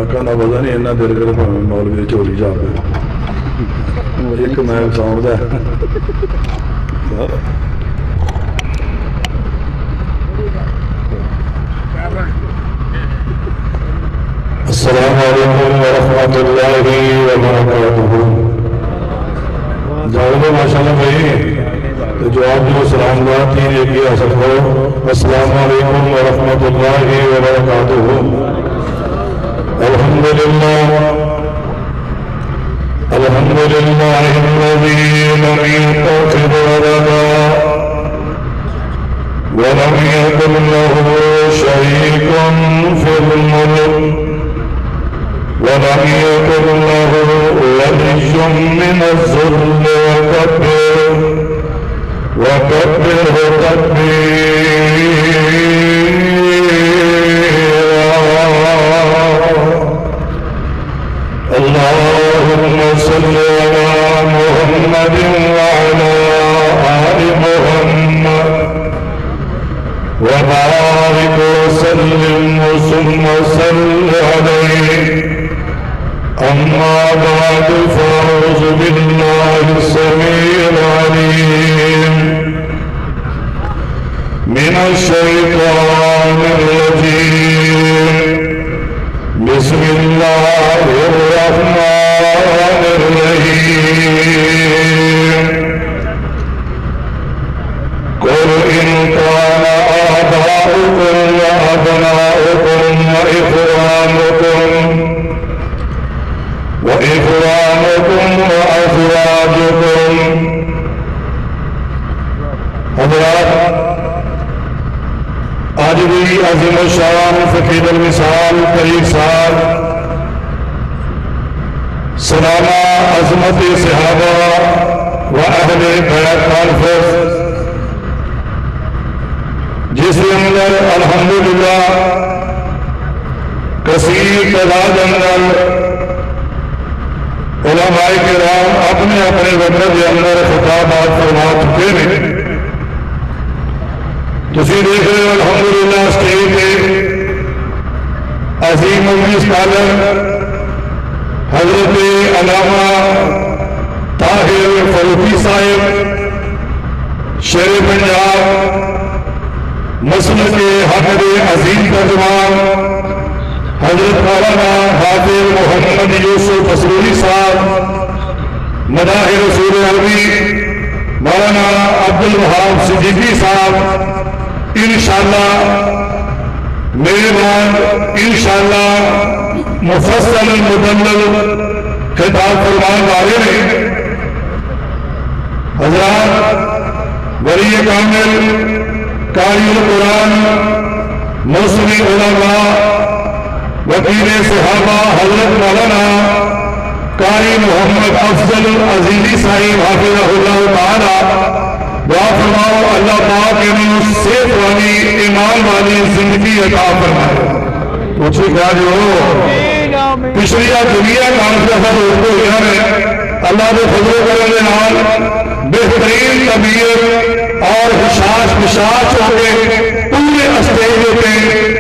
گاہکاں دا وزن ہی اتنا دل کرے بھاویں مولوی دی چولی جا پے ایک میں سوندا السلام علیکم ورحمۃ اللہ وبرکاتہ. جاؤ گے ماشاء اللہ بھائی تو جواب جو سلام دعا تین ایک ہی حاصل کرو. السلام علیکم ورحمۃ اللہ وبرکاتہ. الحمدللہ الحمدللہ الذی لم يتخذ ولدا ولم يكن له شريك في الملك ولم يكن له ولي من الذل وكبره تكبيرا. اللهم صل على محمد وعلى آل محمد وبارك وسلم ثم صل عليه. أما بعد فأعوذ بالله السميع العليم من الشيطان الرجيم. بسم الله الرحمن الرحيم. قل إن كان آباؤكم وأبناؤكم وإخوانكم وأزواجكم. حضرات آج بھی عظیم الشان فقید المثال طریق صاحب سلامہ عظمت صحابہ و اہل بیت کانفرنس جس کے اندر الحمدللہ کثیر تعداد اندر علماء کرام اپنے اپنے وطن کے اندر خطابات فرما چکے ہیں. تسی دیکھ رہے ہو الحمدللہ اسٹیج پہ عظیم اسکالر حضرت علامہ طاہر فروخی صاحب شیر پنجاب مسلک حق عظیم ترجمان حضرت مولانا حافظ محمد یوسف اسروری صاحب مداح رسول عربی مولانا عبدالوہاب صدیقی صاحب انشاءاللہ میرے بعد انشاءاللہ مفصل مدلل خطاب فرمان والے ہیں. حضرات ولی کامل قاری القرآن موسمی علماء وکیل صحابہ حضرت مولانا قاری محمد افضل عزیزی صاحب حافظہ اللہ تعالی دعا فرماؤ اللہ پاک انہیں صحت والی ایمان والی زندگی عطا فرمائے. پوچھے کیا جو پچھلی دنیا کانفرنس دوستو یہاں ہے اللہ کے فضل و کرم کے نال بہترین طبیعت اور حشاش پشاش ہو کے پورے اسٹیج پہ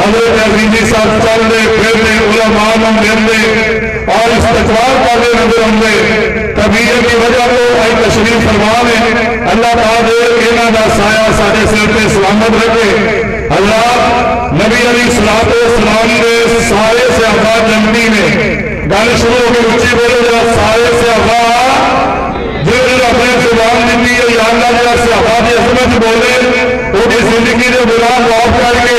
حضرت عزیزی صاحب چلنے پھرنے علماء ملنے اور استقبال کرنے نظر آتے. طبیعت کی وجہ تو آئی تشریف فرما لیں. اللہ تعالی انہاں دا سایہ سارے سر پہ سلامت رکھے. حضرات نبی علیہ السلام نے سارے صحابہ جنتی نے گل شروع ہو کے اونچی بولے جا سارے صحابہ جو اپنے زبان دیتی ہے یا اللہ جا صحابہ کی عظمت بولے وہ کی زندگی کے غلام معاف کر کے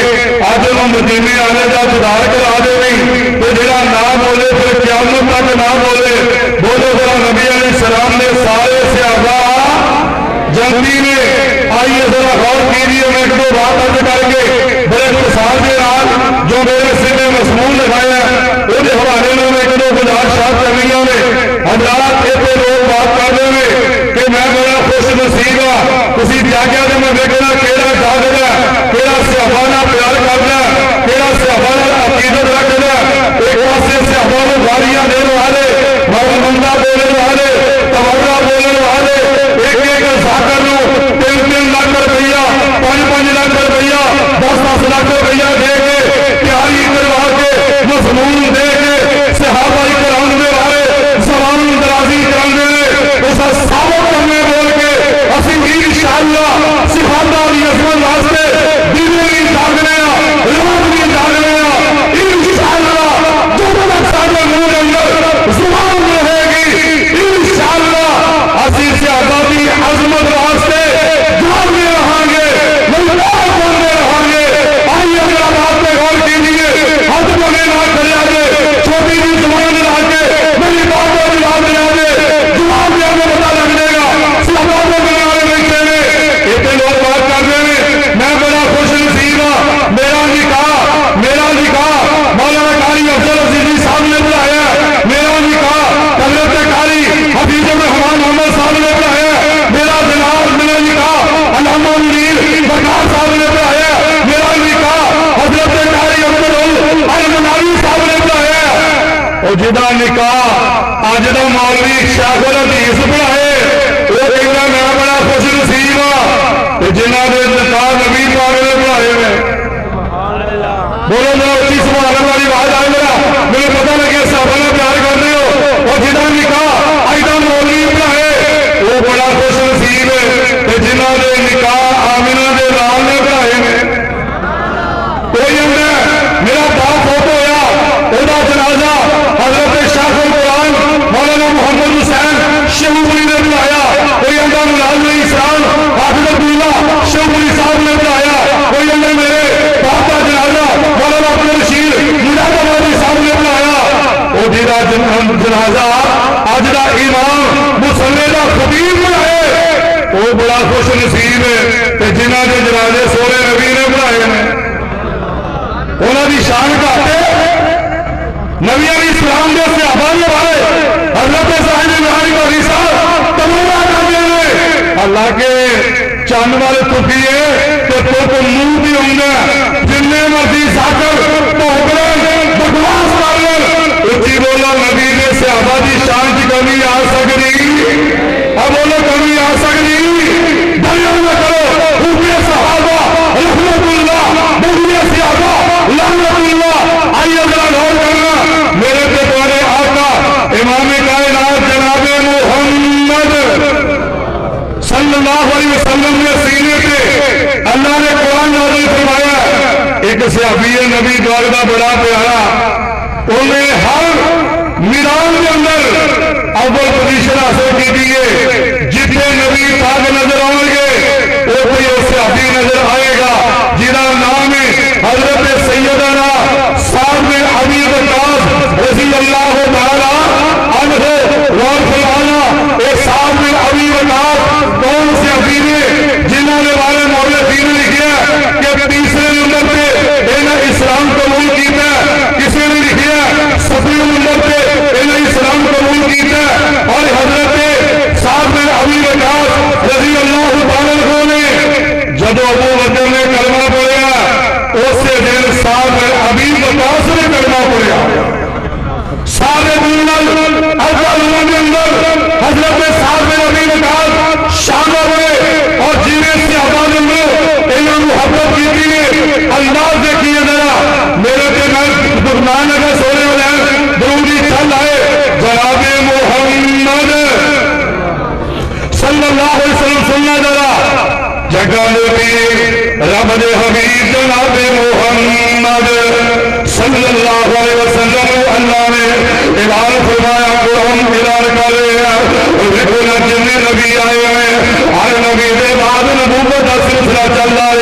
آج ہم مدینے آنے کا جدار کرا دے نہیں تو جڑا نہ بولے پھر قیامت تک نہ بولے بولو ذرا نبی علیہ السلام نے سارے صحابہ جنتی نے. آئیے ذرا غور کیجیے میں ایک دو بات عرض کر کے بڑے اختصار کے نال جو میرے سر میں مضمون لگایا ہے وہ حوالے میں ایک دو گزارشات کرنی نے. حضرات ایک لوگ بات کر دیں گے کہ میں بڑا خوش نصیب ہوں تسی کیا کیا کہ میں دیکھنا کیڑا جاگنا کیڑا صحابہ نال پیار کرنا کیڑا صحابہ نال عقیدت رکھنا. ایک پاسے صحابہ نوں گالیاں دینے والے مرمندہ بولنے والے تورا بولنے والے ایک ذاکر نوں 3 لاکھ روپیہ 5 لاکھ روپیہ 10 جہاں نکاح اج دا مولوی شیخ الحدیث پڑھائے وہ کہنا میں بڑا خوش نصیب ہاں جنہاں نے نکاح نبی پاک نے پڑھائے ہیں. بولو میرا اچھی سبحان اللہ والی آواز آئے میرا میرے پتہ لگے صحابہ نے پیار کر رہے ہو. اور جنہاں نکاح اج دا مولوی پڑھائے وہ بڑا خوش نصیب ہے جنہاں نے نکاح آمنہ دے لال نے پڑھائے ہیں. کوئی اندر میرا باپ فوت ہویا وہ جنازہ حضرت شیخ القرآن مولانا محمد حسین شہوری نے بلایا. کوئی اندر ملازم اسلام حافظ عبداللہ شہوری صاحب نے بلایا. کوئی اندر میرے باپ کا جنازہ مولانا عبد الرشید مراد آبادی صاحب نے بلایا. وہ جہاں جنازہ اج دا امام مصلی دا خطیب بنائے وہ بڑا خوش نصیب ہے جنہاں کے جنازے سونے نبی نے بنائے ہیں. انہوں کی شان کہتے نبی علیہ السلام کے صحابہ نے بھائے حضرت صاحب ابراہیم علیہ السلام تمنا کرتے ہیں. حالانکہ چند والے تھی کہ تو منہ بھی ہوں جن مرضی ساکر بکواس کر لیں اچھی بولو نبی نے صحابہ کی شان کی کمی آ سکتی. اب بولو کمی آ سکتی. دلیل نہ کرو خوبی صحابہ رحمت اللہ بہی صحابہ لعنت اللہ. آئیے ذرا غور کرنا میرے پیارے آقا امام کائنات جناب محمد صلی اللہ علیہ وسلم نے سینے پہ اللہ نے قرآن نازل فرمایا. ایک صحابی نبی دور کا بڑا پیارا انہیں ہر میدان کے اندر اول پوزیشن حاصل کی ہے. جتنے نبی پاک نظر آؤ گے وہ کوئی صحابی نظر آئے گا جنہاں نام ہے حضرت سیدنا سعد بن ابی وقاص رضی اللہ تعالی عنہ وارضانا. اے سعد بن ابی وقاص کون سے ابھی نے جنہوں نے والے مولوی نے لکھا کہ تیسرے نمبر پہ انہیں اسلام قبول کیتا ہے. کسی نے لکھا 7ویں نمبر پہ انہیں اسلام قبول کیتا ہے. اور حضرت سعد بن ابی وقاص رضی اللہ تعالی عنہ نے جب ابو بکر نے کلمہ پڑھا اس سے دن سعد بن ابی وقاص نے کلمہ پڑھا. سارے دنیا کے اندر حضرت سعد بن ابی وقاص شامل ہوئے اور جنہیں صحابہ نے انہوں محبت کی تھی. انداز دیکھیے ذرا میرے پہ میں قربان اگر سونے والے ضروری چل آئے جناب محمد صلی اللہ علیہ وسلم سننا ذرا جگہ نبی رب دے حبیب جناب محمد صلی اللہ علیہ وسلم اللہ نے اعلان فرمایا قرآن اعلان کر رہے ہیں دیکھو جن نبی آئے ہیں ہر نبی دے بعد نبوت کا سلسلہ چل رہا ہے.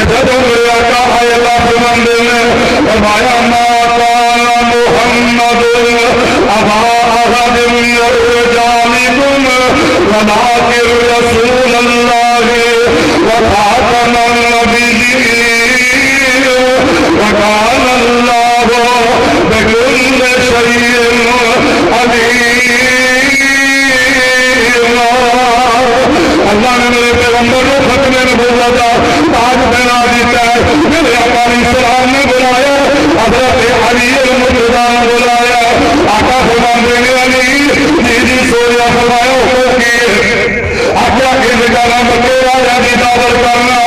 جب میرے آقا ہے اللہ فرماندے نے فرمایا ما کان محمد ابا احد من رجالکم ولکن رسول اللہ وخاتم النبیین وکان اللہ بكل شيء عليم. اللہ نے میرے پیغمبر کو ختم نبوت کا تاج پہنا دیتا ہے. میرے آقا علیہ السلام نے بلایا حضرت علی المرتضیٰ نے بلایا. آقا فرماتے ہیں علی جی سوریا فرمایا حکم کیے آقا کے نگاہ مکے راجا کی دعوت کرنا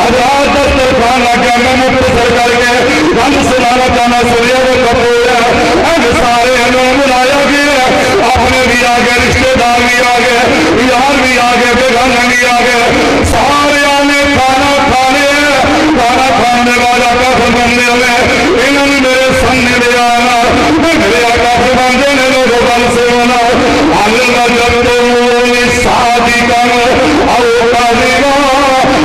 حضرات دسترخوان آقا میں مختصر کر کے گل سنانا چاہنا سوریا کو کپڑا سارے ہمیں بلایا گیا. اپنے بھی آ گئے رشتے دار بھی آ گئے یار بھی آ گئے بیگانے بھی آ گئے. سارے نے کھانا کھانے کھانا کھانے والا کا فرمانے میں انہوں نے میرے سامنے لے آنا میرے آقا فرماندے نے لوگوں گل سے ہونا اللہ جب تو شادی کر اور کاریگا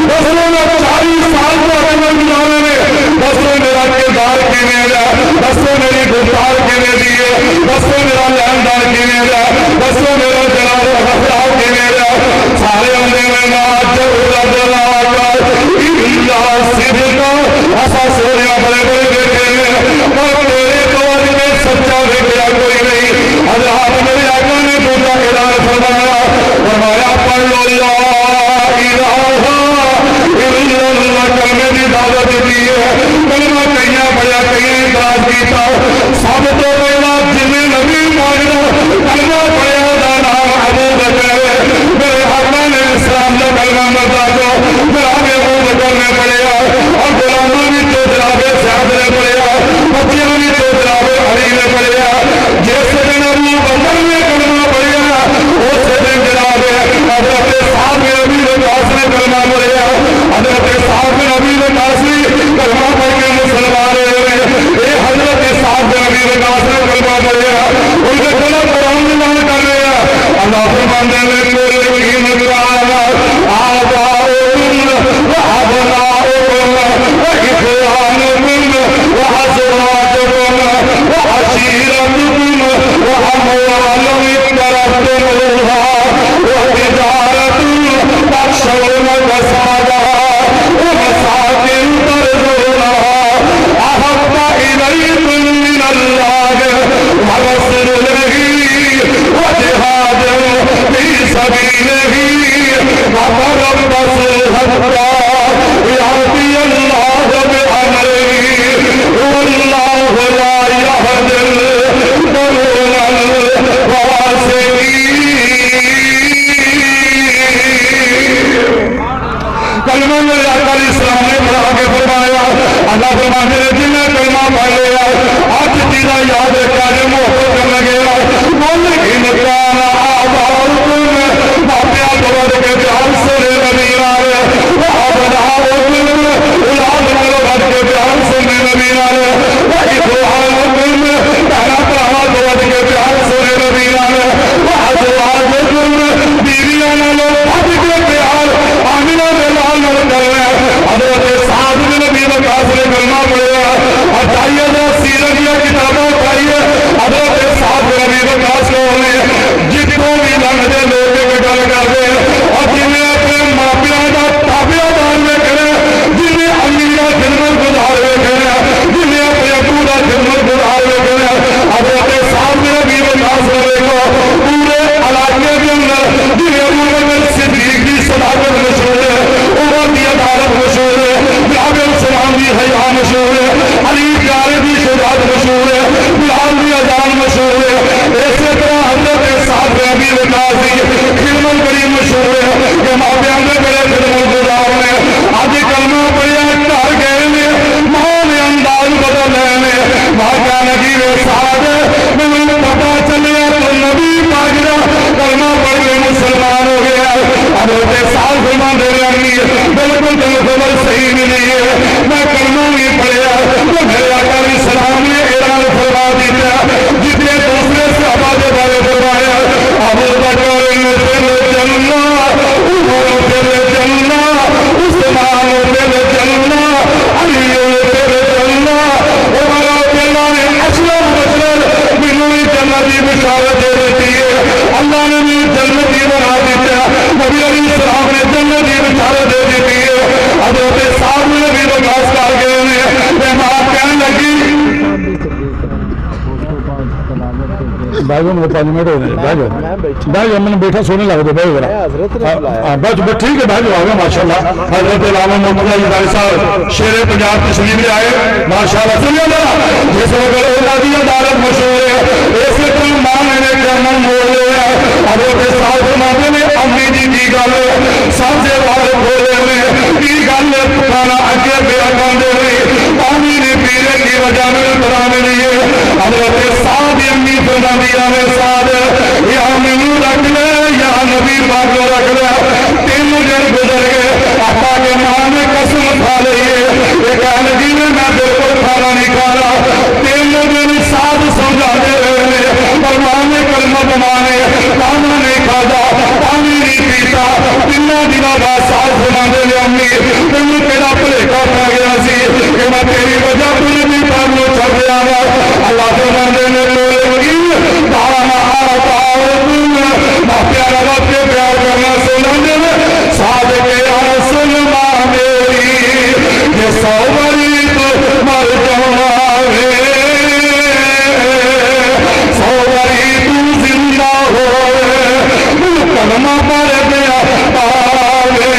دسو میں 40 سال کو اپنے جانے میں دسو میرا کردار کیویں ہے دسو میری گفتار کیویں دی ہے دسو میرا لین دین کیویں ہے دسو میرا جناب اخلاق کیویں ہے. سارے اندے میں نہ جب صدقہ ایسا سوریا بڑے بڑے بیٹھے ہیں اور میرے دور میں سچا بیٹھا کوئی نہیں. حضرات میرے آقا نے دوسرا اعلان فرمایا پڑھ لو لا الہ الا اللہ کلمے کی دعوت دی ہے. کلمہ کہیں پڑھا کہیں اعتراض کیتا سب تو پہلا جن فرماتے ہیں جنہیں کلمہ پڑھ لیا آج چیزاں یاد رکھا جو محبت کرنے گیا بول ہی نکانا آباؤکم باپیا بڑھ کے پیار سنے نبی آئے آباؤکم اولاد مرو بڑھ کے پیار سنے نبی آئے وہی دعاؤکم پہنا پڑھا بڑھ کے پیار سنے نبی آئے وحضوازکم بیویاں نلو بڑھ کے پیار آمینہ دلال نل کرنے حضرت سعد بن نبی وقاص نے کلمہ پڑھا اٹھائیے دو سیرت یا کتابوں اٹھائیے حضرت سعد بن نبی وقاص کو انہیں جتوں بھی لنگتے لوگ کے گل کر دے اور جنہیں اپنے ماپیاں کا تابعہ دار میں کرے جنہیں امی کا خدمت گزار میں کرے جنہیں اپنے ابو کا خدمت گزار میں کرے حضرت سعد بن نبی وقاص کو پورے علاقے کے اندر جنہیں ابو بکر صدیق کی صداقت مشہور ہے عمر کی عدالت مشہور ہے جابر السلام کی حیا مشہور ہے علی پیارے کی شجاعت مشہور ہے بلال کی اذان مشہور ہے اسی طرح حضرت سعد بن نبی وقاص کی خدمت بڑی مشہور ہے کہ ماپیاں میں بڑے خدمت گزار نے آج کلمہ پڑھیا گھر گئے نے ماں نے انداز بدل رہے نے واقعہ لگی وہ سعد میں پتا چلیا تو نبی پاک کا کلمہ پڑھ کے مسلمان ہو گیا حضرت سعد فرمان دے رہی بالکل تمہیں خبر صحیح نہیں ہے میں کلمہ نہیں پڑھیا تو میرے آقا علیہ السلام نے اعلان فرما دیا جتنے دوسرے صحابہ کے بارے فرمایا ابو بکر فی الجنہ عمر فی الجنہ عثمان فی الجنہ علی فی الجنہ عمر رضی اللہ عنہ اشرف بشر منوی جنتی بشارت دے دیتی ہے اللہ نے بھی جنتی بنا دیا نبی علیہ السلام نے جنتی بشارت دے دیتی ہے حضرت سعد بن نبی وقاص کر گئے ہیں میں بات کہنے لگی بھائی وہ 5 منٹ ہو گئے بھائی میں نے بیٹھا سونے لگ دے بھائی بس ٹھیک ہے بھائی آ گیا ماشاء اللہ حضرت علامہ محمد علی صاحب شیر پنجاب تشریف لے آئے ماشاء اللہ سنیے نا جس وقت اولادی عدالت مشہور ہے ایسے کوئی ماں نے کرنا موڑ لیا حضرت صاحب فرماتے نے امی جی کی گل سانجے والے کھولے میں کی گل کھانا اگے میرا کاندے نہیں پانی نے پینے کی وجہ میں بنانے لیے حضرت صاحب امی فرما دیا میں ساتھ یا مینو رکھ لے یا نبی پاک کو رکھ لے 3 دن گزر گئے آقا کے ماں نے قسم کھا لیے یہ کہنے لگی میں بالکل کھانا نہیں کھا رہا 3 دن ساتھ سمجھاتے رہے پر ماں نے کلمہ بنانے کھانا نہیں کھاتا پانی نہیں پیتا 3 دنوں بعد ساتھ سمجھاتے لے امی تمہیں تیرا بھلیکا پا گیا سی کہ میں تیری وجہ تو نبی پاک کو چھڑ گیا اللہ فرماتے نے لوگی دانا آتاؤکم پیارا رب کے پیار کرنا سننے میں ساتھ کے سنما میری یہ سوری تو مر جاوے سوری تو زندہ ہوئے کلمہ پڑھ گیا پاوے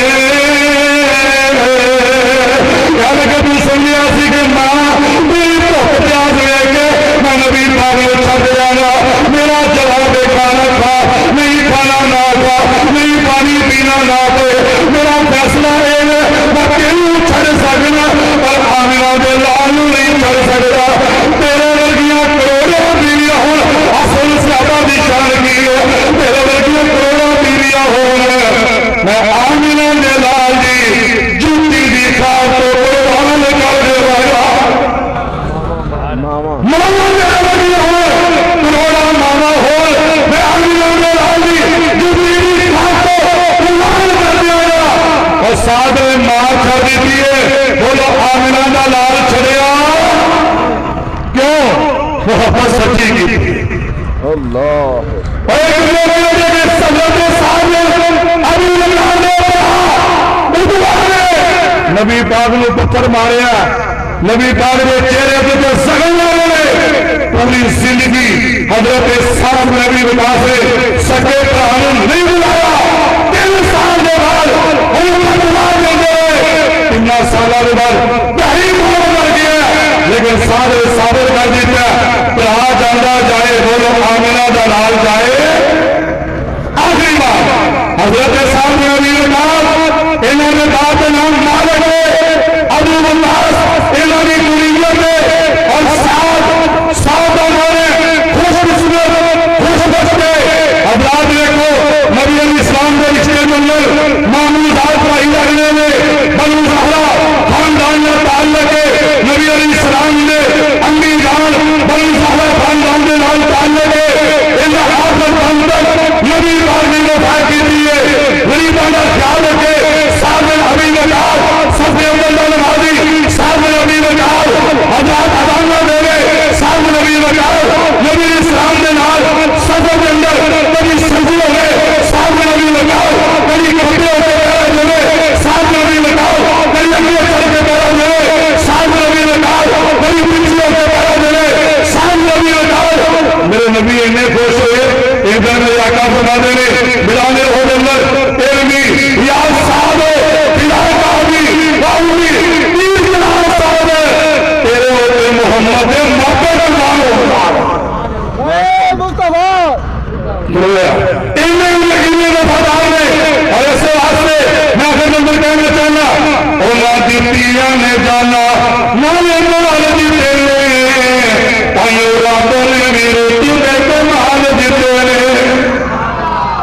یاد کہ تو سنیا سی کہ ماں میری بہت پیاس لے کے میں نبی پاک کو چھڑ جانا میرا جواب کھانا کھا نہیں کھانا نہ کھا نہیں پانی پینا نہ پے میرا فیصلہ ہے میں کیوں چھڑ سکنا پر آمینہ دے لال نہیں چھڑ سکتا تیرے ورگیاں کروڑوں بیویاں ہوں اصل صحابہ دی شان کی ہے تیرے ورگیاں کروڑوں بیویاں ہوں میں آمینہ دے لال دی جوتی دی خواب کو قربان کر دے والا ماما میرے ورگیاں ہوں کروڑا ماما ہو میں آمینہ دے لال دی جوتی دی خواب کو قربان کر دے والا اور ساتھ میں ماں چھڑ دیتی ہے بولو آمینہ دا لال چھڑیا کیوں محبت سچی کی تھی اللہ اور ایک لوگ نے سبت سامنے ابھی لگانے نبی پاک نے پتھر ماریا نبی پاک نے چہرے پہ جو زخم لگے پوری زندگی حضرت سعد نبی وقاص سے سکے پرہن نہیں بلایا 3 سال کے بعد حکومت مار گئے 3 سالہ کے بعد پہلی موت مر گیا لیکن سارے صابر کر دیتا پرہا جانا جائے بولو آمینہ دا لال جائے آخری بات حضرت سعد نبی وقاص انہوں نے بات نام مالک ابو وقاص انہوں نے فرماتے ہیں بلال الحجر علمی یا صاحب ہدایت آبی واؤمی پیر جناب صاحب تیرے ہوتے محمد ماتے کا نام ہوگا انہیں یقینی وفادار نے اور ایسے واسطے میں آخر نمبر کہنا چاہنا اونا دیتیاں نے جانا نالے مال دیتے نے پائیو راتوں نے میرے تمہیں تو مال دیتے نے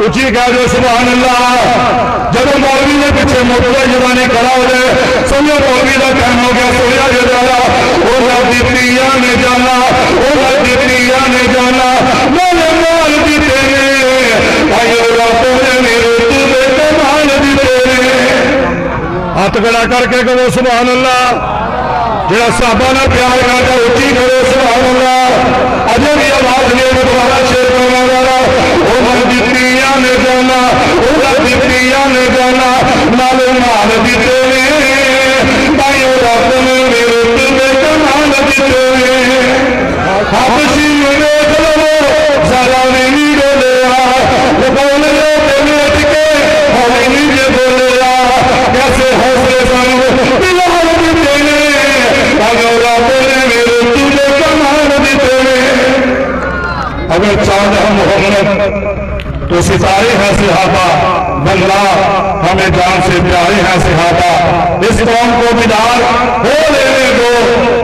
اچھی کہہ دو سبحان اللہ جب مولوی نے پیچھے موٹر جوانی کھڑا ہو جائے سنو مولوی کا کہنا ہو گیا سویا جانا اونا دیتیاں نے جانا اونا دیتیاں نے جانا نالے مال دیتے نے پائیو راتوں نے میرے تمہیں تو مال دیتے نے ہاتھ کھڑا کر کے کہو سبحان اللہ جڑا صحابہ نے پیار کرتا اچھی کرو سبحان اللہ اجے بھی آواز لے دوبارہ شیر کرنا والا او دیتیاں نے جانا او دیتیاں نے جانا نال مال دیتے نے بھائیو رب نے میرے تمہیں کمال دیتے نے حبشی میں دیکھ لو ذرا نہیں ڈولیا بول لو بیٹھ کے ہوئی نہیں بولیا کیسے حوصلے سن بلال دیتے نے اگر چاند ہم محمد تو ستارے ہیں صحابہ بلّہ ہمیں جان سے پیارے ہیں صحابہ اس قوم کو بیدار ہو لینے دو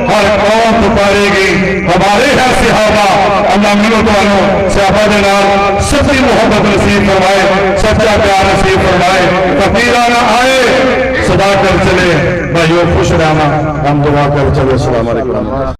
ہر قوم پکارے گی ہمارے ہیں صحابہ اللہ منت والوں صحابہ جناب سچی محبت نصیب فرمائے سچا پیار نصیب فرمائے فقیرانہ آئے صدا کر چلے بھائیو خوش رہنا ہم دعا کر چلے السلام علیکم